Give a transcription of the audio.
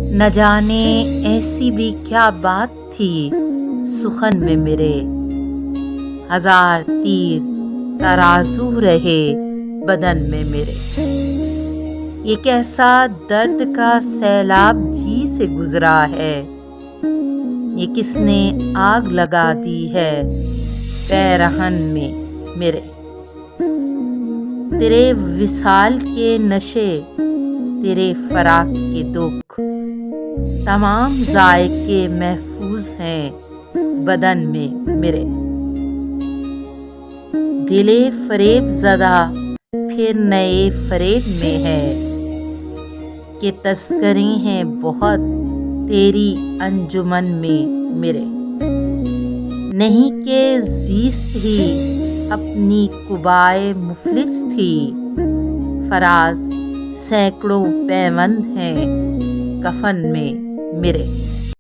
نہ جانے ایسی بھی کیا بات تھی سخن میں میرے، ہزار تیر ترازو رہے بدن میں میرے۔ یہ کیسا درد کا سیلاب جی سے گزرا ہے، یہ کس نے آگ لگا دی ہے پیرہن میں میرے۔ تیرے وصال کے نشے، تیرے فراق کے دکھ، تمام ذائقے محفوظ ہیں بدن میں میرے۔ دلِ فریب زدہ پھر نئے فریب میں ہے، کہ تذکرے ہیں بہت تیری انجمن میں میرے۔ نہیں کہ زیست ہی اپنی قبائے مفلس تھی، فراز سینکڑوں پیوند ہیں کفن میں میرے۔